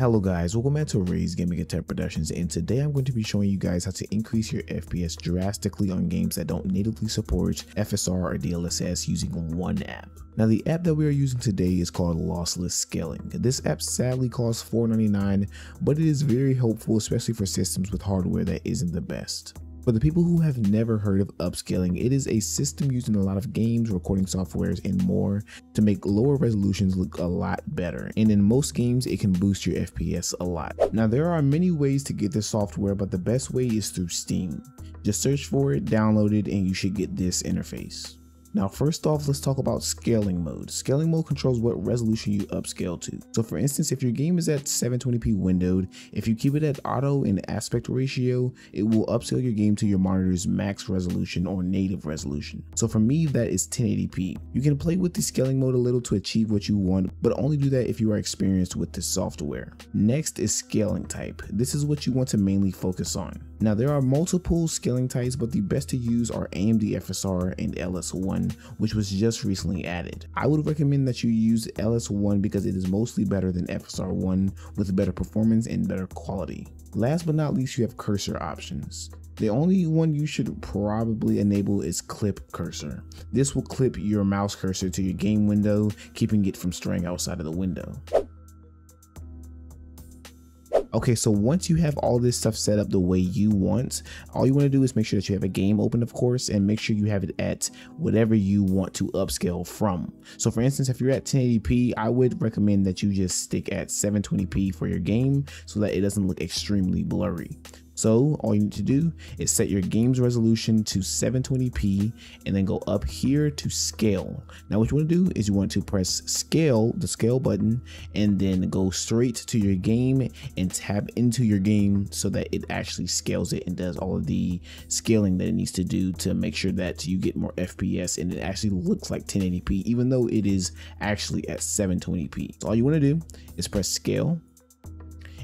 Hello guys, welcome back to Ray's Gaming and Tech Productions, and today I'm going to be showing you guys how to increase your FPS drastically on games that don't natively support FSR or DLSS using one app. Now the app that we are using today is called Lossless Scaling. This app sadly costs $4.99, but it is very helpful, especially for systems with hardware that isn't the best. For the people who have never heard of Upscaling, it is a system used in a lot of games, recording softwares, and more to make lower resolutions look a lot better. And in most games, it can boost your FPS a lot. Now, there are many ways to get this software, but the best way is through Steam. Just search for it, download it, and you should get this interface. Now, first off, let's talk about scaling mode. Scaling mode controls what resolution you upscale to. So for instance, if your game is at 720p windowed, if you keep it at auto and aspect ratio, it will upscale your game to your monitor's max resolution or native resolution. So for me, that is 1080p. You can play with the scaling mode a little to achieve what you want, but only do that if you are experienced with this software. Next is scaling type. This is what you want to mainly focus on. Now, there are multiple scaling types, but the best to use are AMD FSR and LS1, which was just recently added. I would recommend that you use LS1 because it is mostly better than FSR1 with better performance and better quality. Last but not least, you have cursor options. The only one you should probably enable is clip cursor. This will clip your mouse cursor to your game window, keeping it from straying outside of the window. Okay, so once you have all this stuff set up the way you want, all you want to do is make sure that you have a game open, of course, and make sure you have it at whatever you want to upscale from. So for instance, if you're at 1080p, I would recommend that you just stick at 720p for your game so that it doesn't look extremely blurry. So all you need to do is set your game's resolution to 720p and then go up here to scale. Now what you want to do is you want to press scale, the scale button, and then go straight to your game and tap into your game so that it actually scales it and does all of the scaling that it needs to do to make sure that you get more FPS and it actually looks like 1080p, even though it is actually at 720p. So all you want to do is press scale.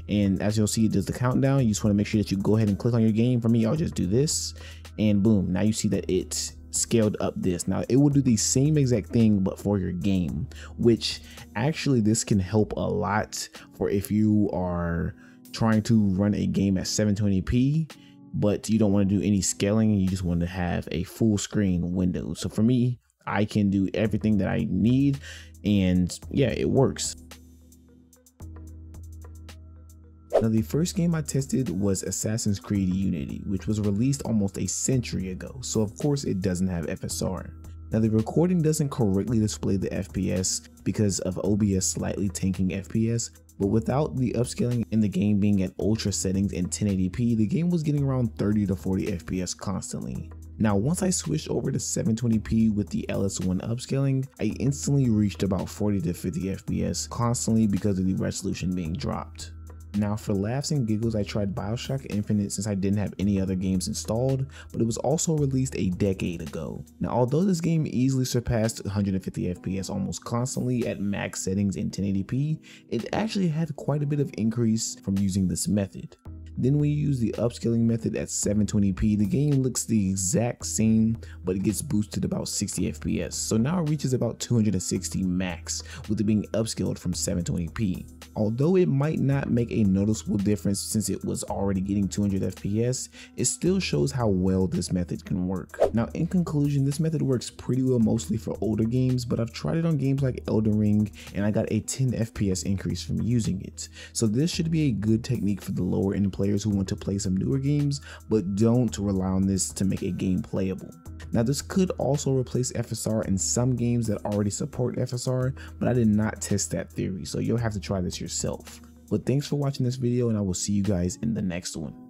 And as you'll see, it does the countdown. You just want to make sure that you go ahead and click on your game. For me, I'll just do this, and boom, now you see that it scaled up this. Now it will do the same exact thing but for your game, which actually this can help a lot for if you are trying to run a game at 720p but you don't want to do any scaling and you just want to have a full screen window. So for me, I can do everything that I need, and yeah, it works. Now the first game I tested was Assassin's Creed Unity, which was released almost a century ago, so of course it doesn't have FSR. Now the recording doesn't correctly display the FPS because of OBS slightly tanking FPS, but without the upscaling in the game being at ultra settings and 1080p, the game was getting around 30 to 40 FPS constantly. Now once I switched over to 720p with the LS1 upscaling, I instantly reached about 40 to 50 FPS constantly because of the resolution being dropped. Now for laughs and giggles, I tried BioShock Infinite since I didn't have any other games installed, but it was also released a decade ago. Now although this game easily surpassed 150 FPS almost constantly at max settings in 1080p, it actually had quite a bit of increase from using this method. Then when you use the upscaling method at 720p, the game looks the exact same, but it gets boosted about 60 FPS. So now it reaches about 260 max with it being upscaled from 720p. Although it might not make a noticeable difference since it was already getting 200 FPS, it still shows how well this method can work. Now in conclusion, this method works pretty well mostly for older games, but I've tried it on games like Elden Ring and I got a 10 FPS increase from using it. So this should be a good technique for the lower end players who want to play some newer games but don't rely on this to make a game playable. Now this could also replace FSR in some games that already support FSR, but I did not test that theory, so you'll have to try this yourself. But thanks for watching this video and I will see you guys in the next one.